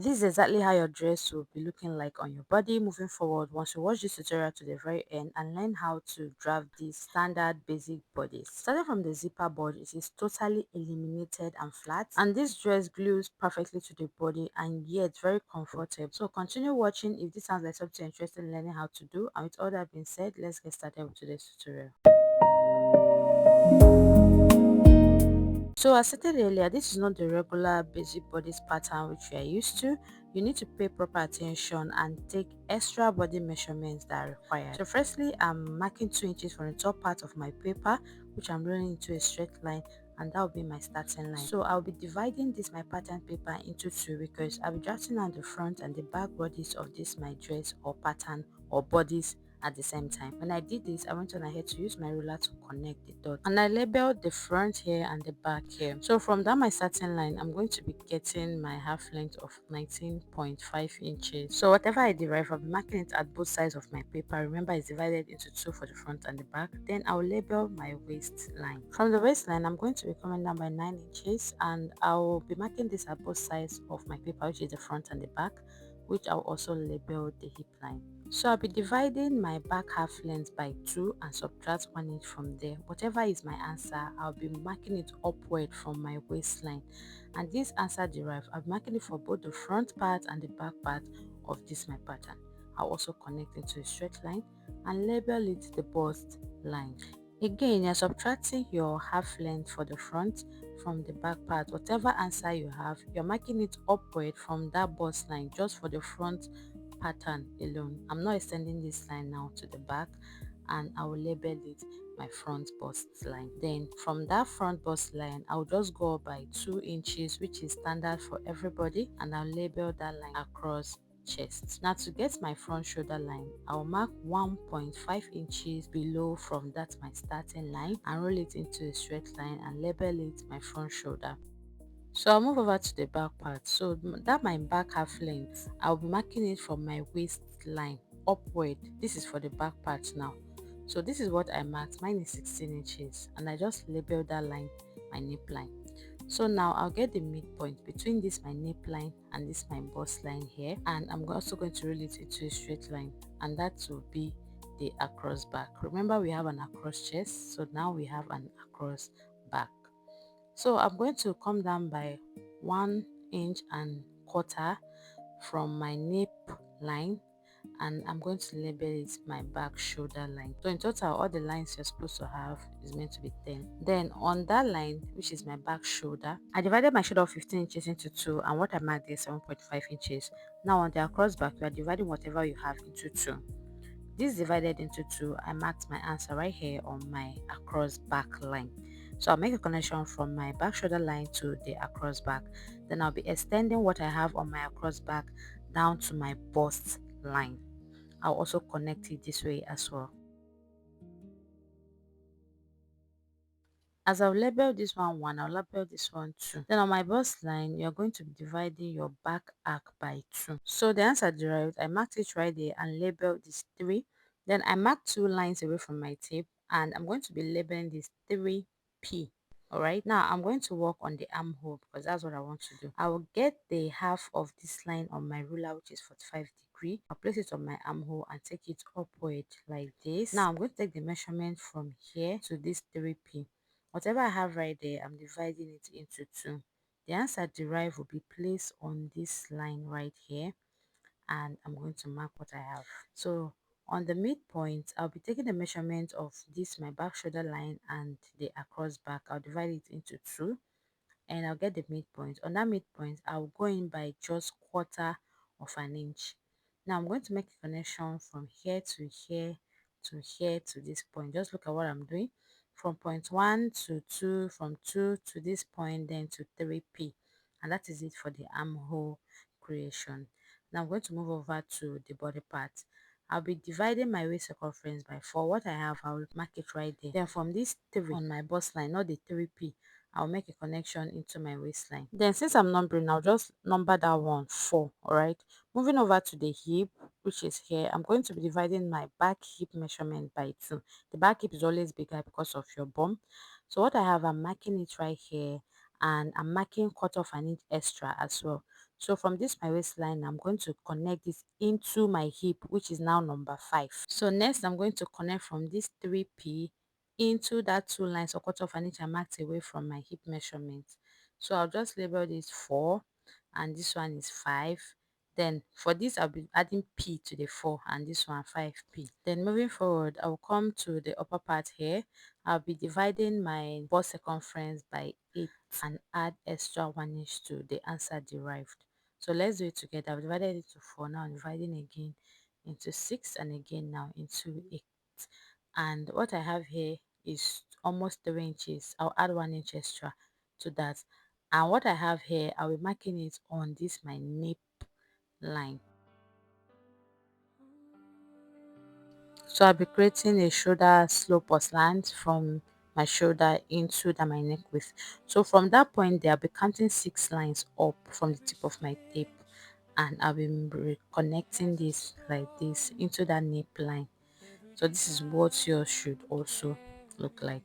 This is exactly how your dress will be looking like on your body moving forward once you watch this tutorial to the very end and learn how to draft these standard basic bodies. Starting from the zipper board, it is totally illuminated and flat, and this dress glues perfectly to the body and yet very comfortable. So continue watching if this sounds like something you're interested in learning how to do. And with all that being said, let's get started with today's tutorial. So as stated earlier, this is not the regular basic bodice pattern which we are used to. You need to pay proper attention and take extra body measurements that are required. So firstly, I'm marking 2 inches from the top part of my paper, which I'm rolling into a straight line, and that will be my starting line. So I'll be dividing this my pattern paper into two because I'll be drafting on the front and the back bodies of this my dress or pattern or bodies at the same time. When I did this, I went on ahead to use my ruler to connect the dots, and I labeled the front here and the back here. So from that my starting line, I'm going to be getting my half length of 19.5 inches. So whatever I derive, I'll be marking it at both sides of my paper. Remember, it's divided into two for the front and the back. Then I'll label my waistline. From the waistline, I'm going to be coming down by 9 inches, and I'll be marking this at both sides of my paper, which is the front and the back, which I'll also label the hip line. So I'll be dividing my back half length by 2 and subtract 1 inch from there. Whatever is my answer, I'll be marking it upward from my waistline. And this answer derived, I'll be marking it for both the front part and the back part of this my pattern. I'll also connect it to a straight line and label it the bust line. Again, you're subtracting your half length for the front from the back part. Whatever answer you have, you're marking it upward from that bust line just for the front pattern alone. I'm not extending this line now to the back, and I will label it my front bust line. Then from that front bust line, I'll just go up by 2 inches, which is standard for everybody, and I'll label that line across chest. Now to get my front shoulder line, I'll mark 1.5 inches below from that my starting line and roll it into a straight line and label it my front shoulder. So I'll move over to the back part. So that my back half length, I'll be marking it from my waistline upward. This is for the back part now. So this is what I marked. Mine is 16 inches, and I just labeled that line my nip line. So now I'll get the midpoint between this my nip line and this my bust line here, and I'm also going to roll it into a straight line, and that will be the across back. Remember, we have an across chest, so now we have an across back. So I'm going to come down by 1 inch and quarter from my nip line, and I'm going to label it my back shoulder line. So in total, all the lines you're supposed to have is meant to be 10. Then on that line, which is my back shoulder, I divided my shoulder of 15 inches into two, and what I marked is 7.5 inches. Now on the across back, you are dividing whatever you have into two. This divided into two, I marked my answer right here on my across back line. So I'll make a connection from my back shoulder line to the across back. Then I'll be extending what I have on my across back down to my bust line. I'll also connect it this way as well. As I've labeled this one 1, I'll label this one 2. Then on my bust line, you're going to be dividing your back arc by 2. So the answer derived, I marked it right there and labeled this 3. Then I marked 2 lines away from my tape, and I'm going to be labeling this 3P. Alright, now I'm going to work on the armhole because that's what I want to do. I will get the half of this line on my ruler, which is 45°. I'll place it on my armhole and take it upward like this. Now I'm going to take the measurement from here to this 3P. Whatever I have right there, I'm dividing it into two. The answer derived will be placed on this line right here, and I'm going to mark what I have. So on the midpoint, I'll be taking the measurement of this my back shoulder line and the across back. I'll divide it into two, and I'll get the midpoint. On that midpoint, I'll go in by just quarter of an inch. Now I'm going to make a connection from here to here to here to this point. Just look at what I'm doing. From point 1 to 2, from 2 to this point, then to 3P. And that is it for the armhole creation. Now I'm going to move over to the body part. I'll be dividing my waist circumference by 4. What I have, I'll mark it right there. Then from this 3 on my bust line, not the 3P, I'll make a connection into my waistline. Then since I'm numbering, I'll just number that one 4. Alright. Moving over to the hip, which is here, I'm going to be dividing my back hip measurement by 2. The back hip is always bigger because of your bum. So what I have, I'm marking it right here, and I'm marking quarter of an inch extra as well. So from this my waistline, I'm going to connect this into my hip, which is now number 5. So next I'm going to connect from this 3p into that 2 lines or quarter of an inch I marked away from my hip measurement. So I'll just label this 4 and this one is 5. Then for this I'll be adding p to the 4 and this one 5p. Then moving forward, I'll come to the upper part here. I'll be dividing my bust circumference by 8 and add extra 1 inch to the answer derived. So let's do it together. I've divided it to 4. Now I'm dividing again into 6 and again now into 8. And what I have here is almost 3 inches. I'll add 1 inch extra to that. And what I have here, I'll be marking it on this my nape line. So I'll be creating a shoulder slope or slant from my shoulder into my neck width. So from that point there, I'll be counting 6 lines up from the tip of my tape, and I'll be connecting this like this into that nape line. So this is what yours should also look like.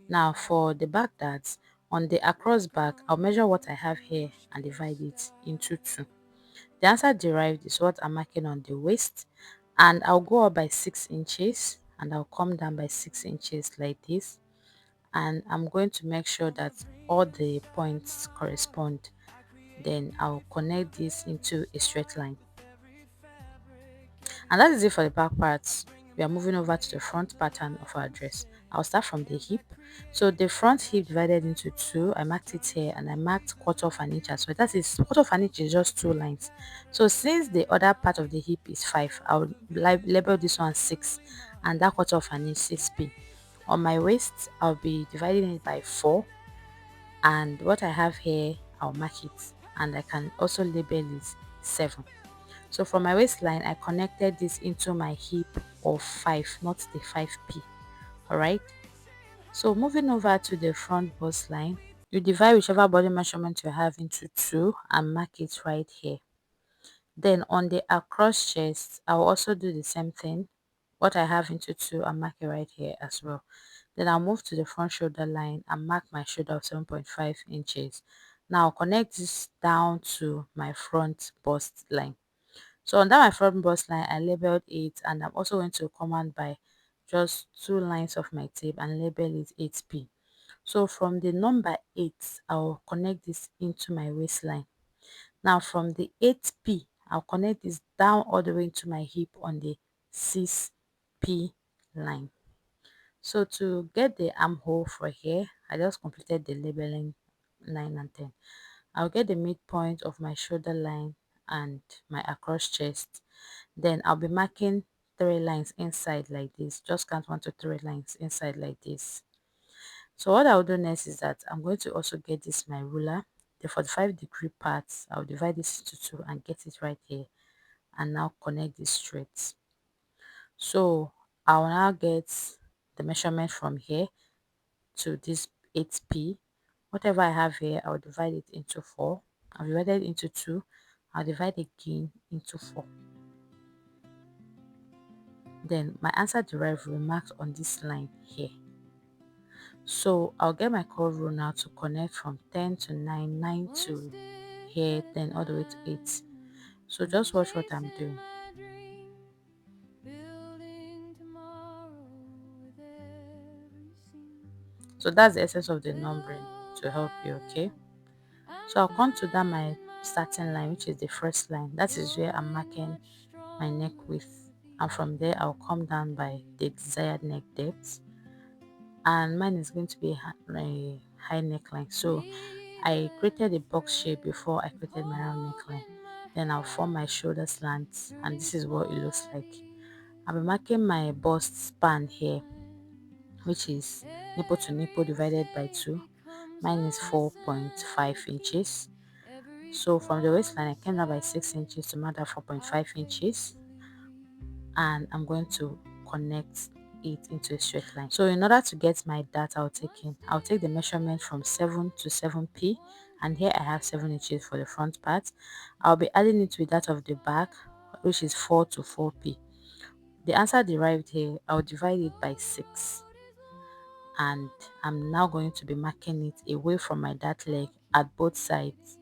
Now for the back darts, on the across back, I'll measure what I have here and divide it into 2. The answer derived is what I'm marking on the waist, and I'll go up by 6 inches and I'll come down by 6 inches like this, and I'm going to make sure that all the points correspond. Then I'll connect this into a straight line. And that is it for the back parts. We are moving over to the front pattern of our dress. I'll start from the hip. So the front hip divided into 2, I marked it here and I marked quarter of an inch as well. That is, quarter of an inch is just 2 lines. So since the other part of the hip is 5, I'll label this one 6 and that quarter of an inch 6p. On my waist, I'll be dividing it by 4, and what I have here, I'll mark it, and I can also label it 7. So from my waistline, I connected this into my hip of 5, not the 5p. Alright. So moving over to the front bust line, you divide whichever body measurement you have into 2 and mark it right here. Then on the across chest, I'll also do the same thing. What I have into 2 and mark it right here as well. Then I'll move to the front shoulder line and mark my shoulder of 7.5 inches. Now I'll connect this down to my front bust line. So under my front bust line, I labeled it, and I'm also going to command by just 2 lines of my tape and label it 8p. So from the number 8, I'll connect this into my waistline. Now from the 8p, I'll connect this down all the way into my hip on the 6p line. So to get the armhole for here, I just completed the labeling 9 and 10. I'll get the midpoint of my shoulder line and my across chest. Then I'll be marking 3 lines inside like this. Just count 1 to 3 lines inside like this. So what I'll do next is that I'm going to also get this my ruler. The 45-degree parts, I'll divide this into 2 and get it right here. And now connect this straight. So I'll now get the measurement from here to this 8p. Whatever I have here, I'll divide it into 4. I'll divide it into 2. I'll divide again into 4. Then my answer derived will be marked on this line here. So I'll get my curve rule now to connect from 10 to 9, 9 to here, then all the way to 8. So just watch what I'm doing. So that's the essence of the numbering to help you, okay? So I'll come to that my starting line, which is the first line. That is where I'm marking my neck width, and from there I'll come down by the desired neck depth, and mine is going to be a high neckline. So I created a box shape before I created my round neckline. Then I'll form my shoulder slants, and this is what it looks like. I'll be marking my bust span here, which is nipple to nipple divided by 2. Mine is 4.5 inches. So from the waistline, I came down by 6 inches to mark that 4.5 inches, and I'm going to connect it into a straight line. So in order to get my data I'll take the measurement from 7 to 7p, and here I have 7 inches for the front part. I'll be adding it with that of the back, which is 4 to 4p. The answer derived here, I'll divide it by 6, and I'm now going to be marking it away from my dart leg at both sides.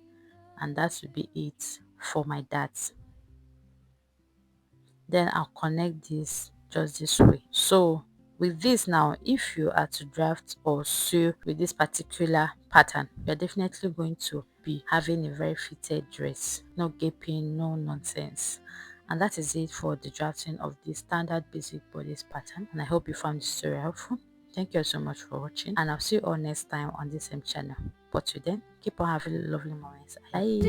and that will be it for my darts. Then I'll connect this just this way. So with this now, if you are to draft or sew with this particular pattern, you're definitely going to be having a very fitted dress, no gaping, no nonsense. And that is it for the drafting of the standard basic bodice pattern, and I hope you found this story helpful. Thank you so much for watching, and I'll see you all next time on the same channel. But till then, keep on having lovely moments. Bye.